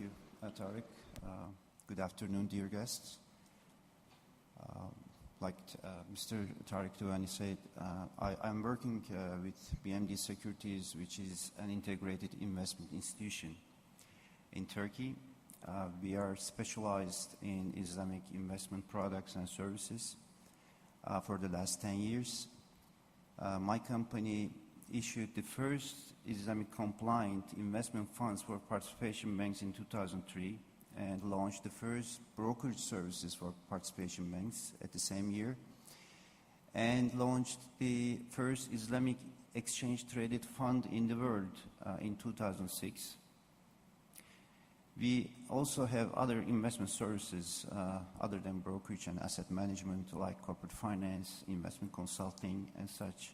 you, Tarık. Good afternoon, dear guests. Like Mr. Tarık Doğani said, I'm working with BMD Securities, which is an integrated investment institution in Turkey. We are specialized in Islamic investment products and services for the last 10 years. My company issued the first Islamic compliant investment funds for participation banks in 2003 and launched the first brokerage services for participation banks at the same year, and launched the first Islamic exchange traded fund in the world in 2006. We also have other investment services other than brokerage and asset management, like corporate finance, investment consulting, and such.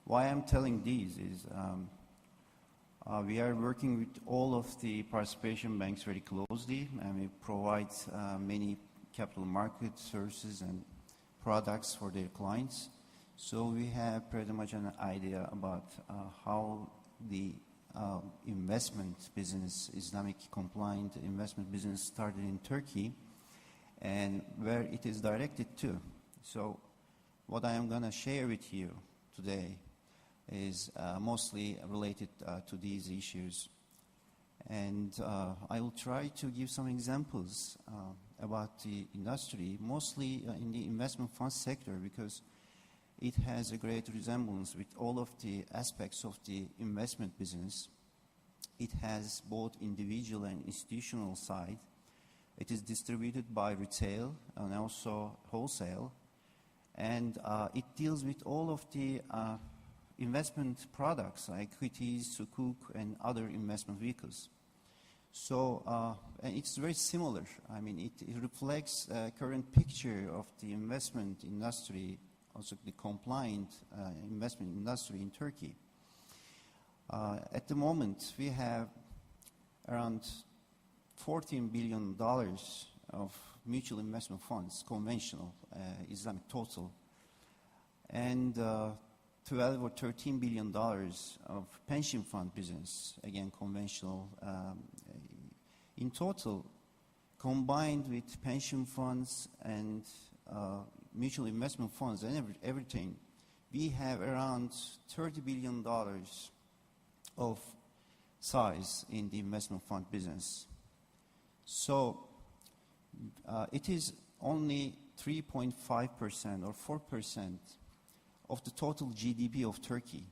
Why I'm telling these is we are working with all of the participation banks very closely, and we provide many capital market services and products for their clients. So we have pretty much an idea about how the investment business, Islamic compliant investment business, started in Turkey and where it is directed to. So what I am going to share with you today is mostly related to these issues. And I will try to give some examples about the industry, mostly in the investment fund sector, because it has a great resemblance with all of the aspects of the investment business. It has both individual and institutional side. It is distributed by retail and also wholesale. And it deals with all of the investment products like equities, sukuk, and other investment vehicles. So and it's very similar. I mean, it reflects a current picture of the investment industry, also the compliant investment industry in Turkey. At the moment, we have around $14 billion of mutual investment funds, conventional, Islamic total, and 12 or 13 billion dollars of pension fund business, again conventional. In total, combined with pension funds and mutual investment funds and everything, we have around $30 billion of size in the investment fund business. So it is only 3.5% or 4% of the total GDP of Turkey.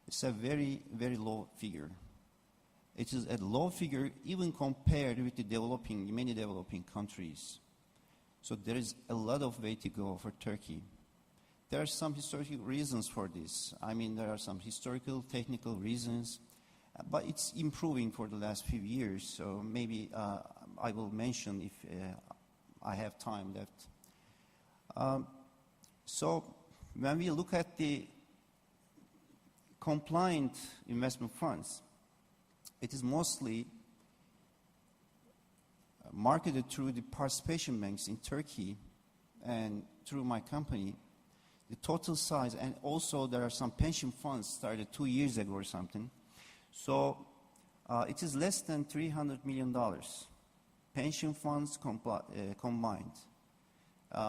It's a very, very low figure. It is a low figure even compared with the many developing countries. So there is a lot of way to go for Turkey. There are some historical reasons for this. I mean, there are some historical, technical reasons, but it's improving for the last few years. So maybe I will mention if I have time left. So when we look at the compliant investment funds, it is mostly marketed through the participation banks in Turkey and through my company. The total size, and also there are some pension funds started 2 years ago or something. So it is less than $300 million. Pension funds combined.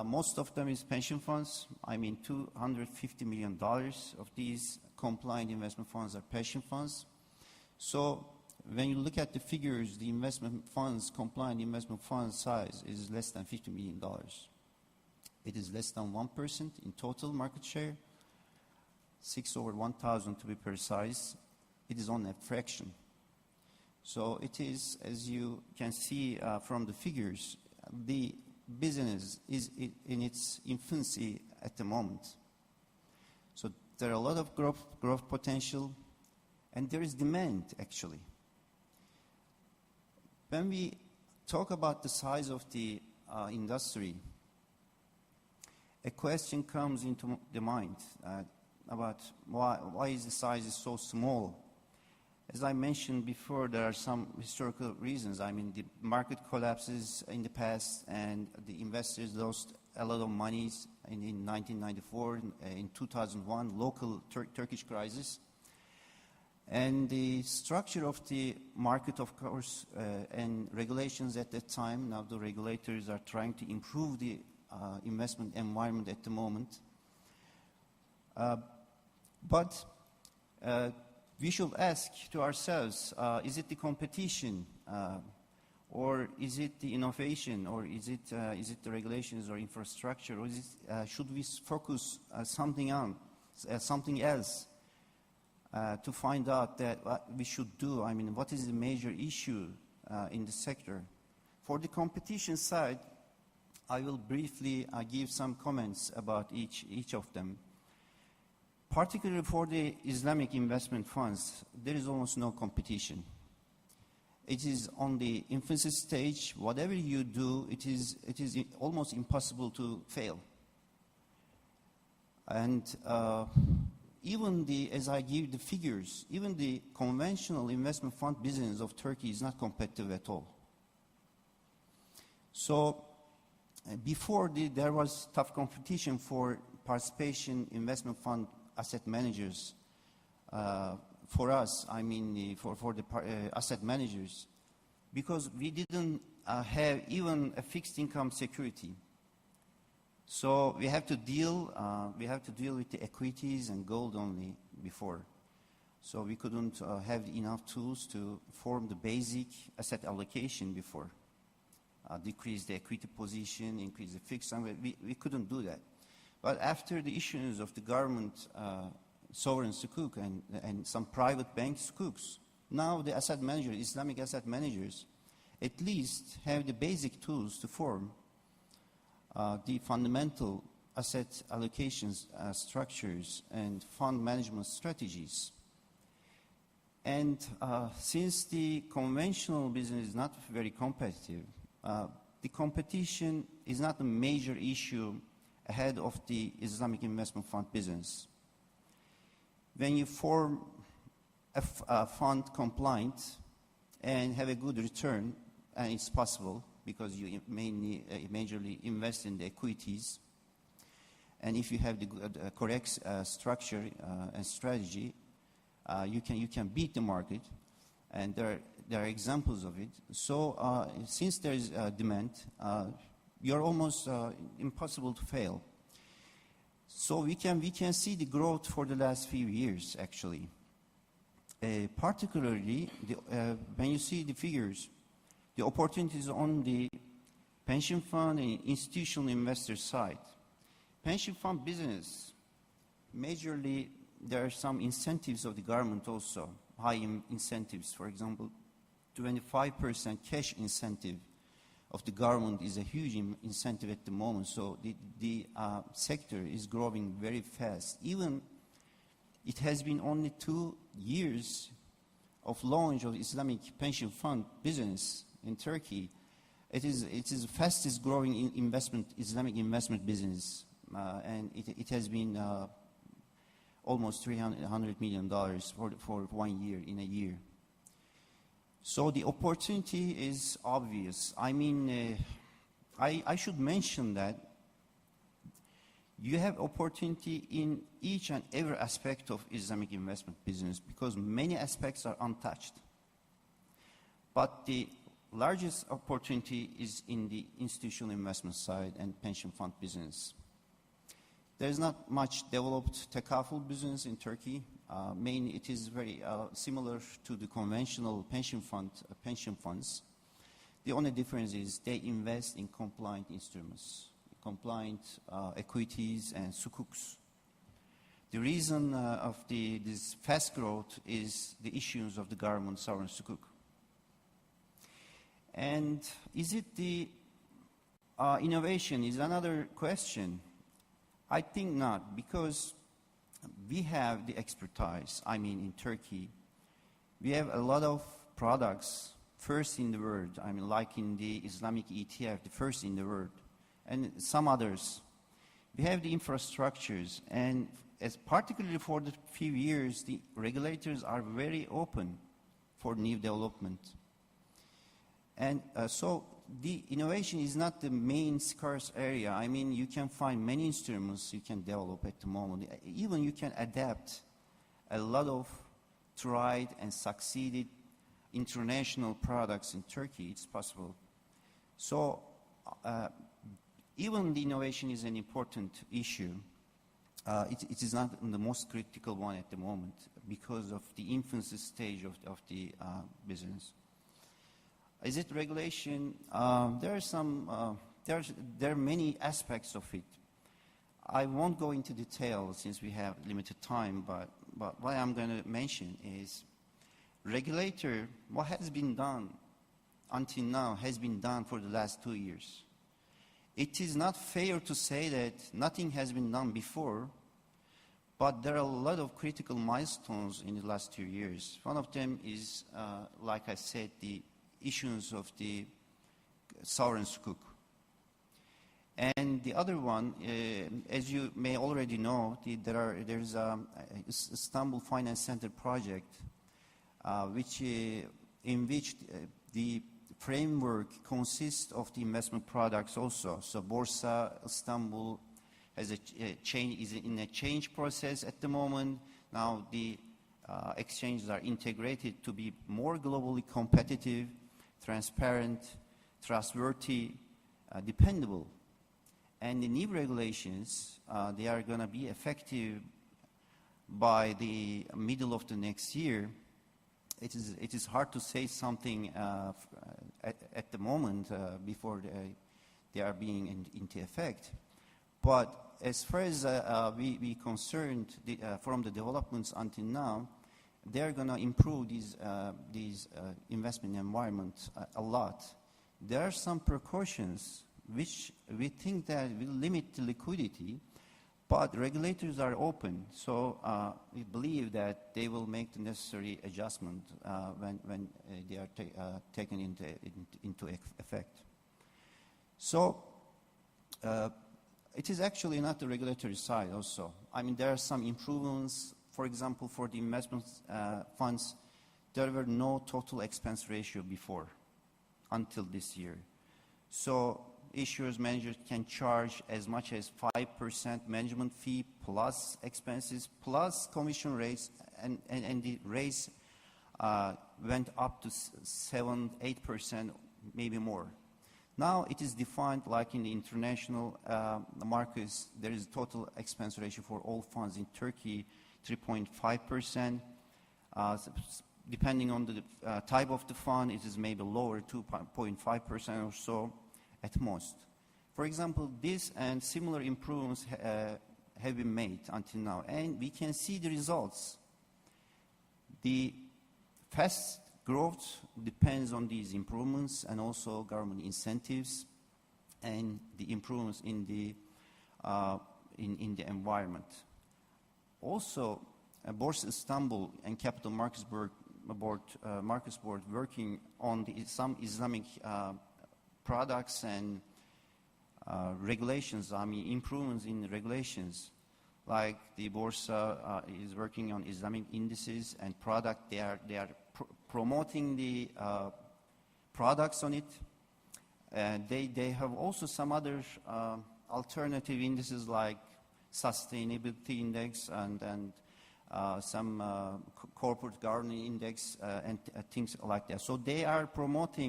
Most of them is pension funds. I mean, $250 million of these compliant investment funds are pension funds. So when you look at the figures, the investment funds, compliant investment fund size is less than $50 million. It is less than 1% in total market share, 6 over 1,000 to be precise. It is on a fraction. So it is, as you can see from the figures, the business is in its infancy at the moment. So there are a lot of growth potential, and there is demand actually. When we talk about the size of the industry, a question comes into the mind about why is the size so small. As I mentioned before, there are some historical reasons. I mean, the market collapses in the past, and the investors lost a lot of money in 1994, in 2001, local Turkish crisis. And the structure of the market, of course, and regulations at that time, now the regulators are trying to improve the investment environment at the moment. But we should ask to ourselves, is it the competition, or is it the innovation, or is it the regulations or infrastructure, or is it, should we focus something else to find out that what we should do? I mean, what is the major issue in the sector? For the competition side, I will briefly give some comments about each of them. Particularly for the Islamic investment funds, there is almost no competition. It is on the infancy stage. Whatever you do, it is almost impossible to fail. And even as I give the figures, even the conventional investment fund business of Turkey is not competitive at all. So before there was tough competition for participation investment fund asset managers. For us, I mean for the asset managers, because we didn't have even a fixed income security. So we have to deal with the equities and gold only before. So we couldn't have enough tools to form the basic asset allocation before. Decrease the equity position, increase the fixed income. We couldn't do that. But after the issuance of the government sovereign sukuk and some private bank sukuks, now the asset managers, Islamic asset managers, at least have the basic tools to form the fundamental asset allocations structures and fund management strategies. And since the conventional business is not very competitive, the competition is not a major issue ahead of the Islamic investment fund business. When you form a fund compliant and have a good return, and it's possible because you majorly invest in the equities, and if you have the correct structure and strategy, you can beat the market, and there are examples of it. So since there is demand, you're almost impossible to fail. So we can see the growth for the last few years, actually. Particularly, when you see the figures, the opportunities on the pension fund and institutional investor side. Pension fund business, majorly, there are some incentives of the government also, high incentives. For example, 25% cash incentive of the government is a huge incentive at the moment. So the sector is growing very fast. Even it has been only 2 years of launch of Islamic pension fund business in Turkey. It is the fastest growing Islamic investment business, and it has been almost $300 million for 1 year, in a year. So the opportunity is obvious. I mean, I should mention that you have opportunity in each and every aspect of Islamic investment business because many aspects are untouched. But the largest opportunity is in the institutional investment side and pension fund business. There is not much developed tekaful business in Turkey. Mainly, it is very similar to the conventional pension funds. The only difference is they invest in compliant instruments, compliant equities and sukuks. The reason of this fast growth is the issuance of the government sovereign sukuk. And is it the innovation is another question. I think not, because we have the expertise. I mean, in Turkey, we have a lot of products, first in the world. I mean, like in the Islamic ETF, the first in the world, and some others. We have the infrastructures, and particularly for the few years, the regulators are very open for new development. And so the innovation is not the main scarce area. I mean, you can find many instruments you can develop at the moment. Even you can adapt a lot of tried and succeeded international products in Turkey, it's possible. So even the innovation is an important issue. It is not the most critical one at the moment because of the infancy stage of the business. Is it regulation? There are many aspects of it. I won't go into detail since we have limited time, but what I'm going to mention is regulator, what has been done until now has been done for the last 2 years. It is not fair to say that nothing has been done before, but there are a lot of critical milestones in the last 2 years. One of them is, like I said, the issuance of the sovereign sukuk. And the other one, as you may already know, there's a Istanbul Finance Center project, in which the framework consists of the investment products also. So Borsa Istanbul has is in a change process at the moment. Now the exchanges are integrated to be more globally competitive, transparent, trustworthy, dependable. And the new regulations, they are going to be effective by the middle of the next year. It is hard to say something at the moment before they are being into effect. But as far as we concerned from the developments until now, they are going to improve these investment environments a lot. There are some precautions which we think that will limit the liquidity, but regulators are open. So we believe that they will make the necessary adjustment when they are taken into effect. So it is actually not the regulatory side also. I mean, there are some improvements. For example, for the investment funds, there were no total expense ratio before until this year. So issuers, managers can charge as much as 5% management fee plus expenses plus commission rates, and the rates went up to 7-8%, maybe more. Now it is defined like in the international markets. There is a total expense ratio for all funds in Turkey, 3.5%. Depending on the type of the fund, it is maybe lower, 2.5% or so at most. For example, this and similar improvements have been made until now, and we can see the results. The fast growth depends on these improvements and also government incentives and the improvements in the environment. Also, Borsa Istanbul and Capital Markets Board working on some Islamic products and regulations. I mean, improvements in regulations, like the Borsa is working on Islamic indices and product. They are promoting the products on it. They have also some other alternative indices like sustainability index and some corporate governance index and things like that. So they are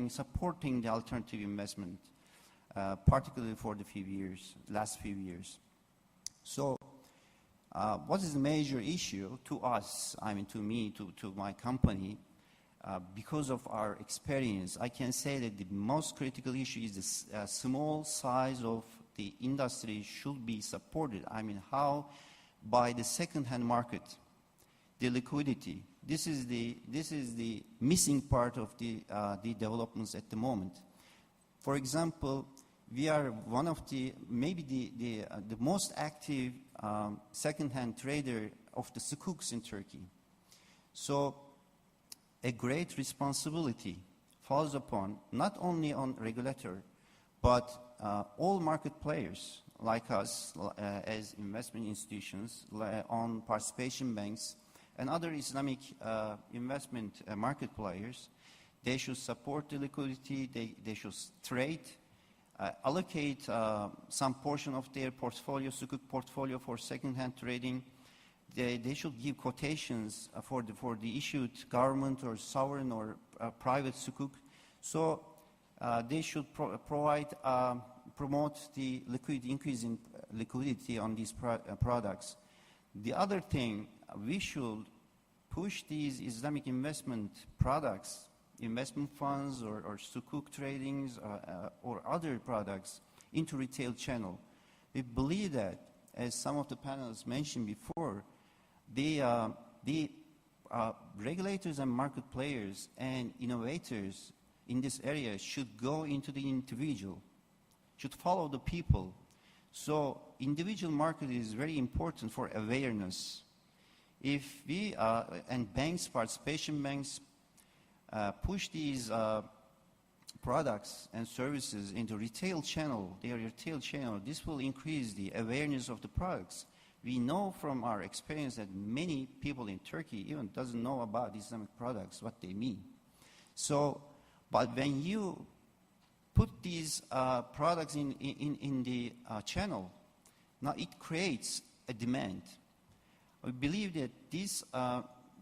supporting the alternative investment, particularly for the last few years. So what is the major issue to us, I mean to me, to my company? Because of our experience, I can say that the most critical issue is the small size of the industry should be supported. I mean, how? By the second-hand market, the liquidity. This is the missing part of the developments at the moment. For example, we are one of the most active second-hand trader of the sukuks in Turkey. So a great responsibility falls upon not only on regulator, but all market players like us as investment institutions, on participation banks and other Islamic investment market players. They should support the liquidity, they should trade, allocate some portion of their portfolio, sukuk portfolio, for second-hand trading, they should give quotations for the issued government or sovereign or private sukuk. So they should promote the increase in liquidity on these products. The other thing, we should push these Islamic investment products, investment funds or sukuk tradings or other products into retail channel. We believe that, as some of the panelists mentioned before, the regulators and market players and innovators in this area should go into the individual, should follow the people. So individual market is very important for awareness. If we, and banks, participation banks, push these products and services into retail channel, this will increase the awareness of the products. We know from our experience that many people in Turkey even doesn't know about Islamic products, what they mean. So, but when you put these products in the channel, now it creates a demand. We believe that this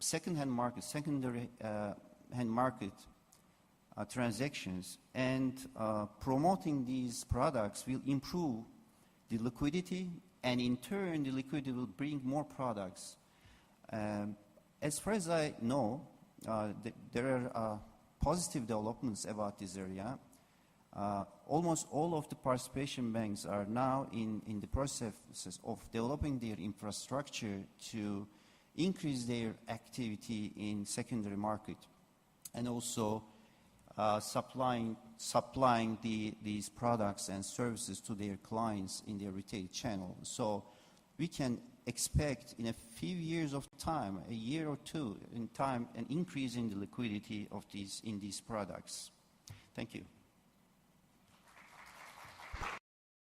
secondary hand market transactions and promoting these products will improve the liquidity, and in turn the liquidity will bring more products. As far as I know, there are positive developments about this area. Almost all of the participation banks are now in the process of developing their infrastructure to increase their activity in secondary market, and also supplying these products and services to their clients in their retail channel. So we can expect in a few years of time, a year or two in time, an increase in the liquidity of these products. Thank you.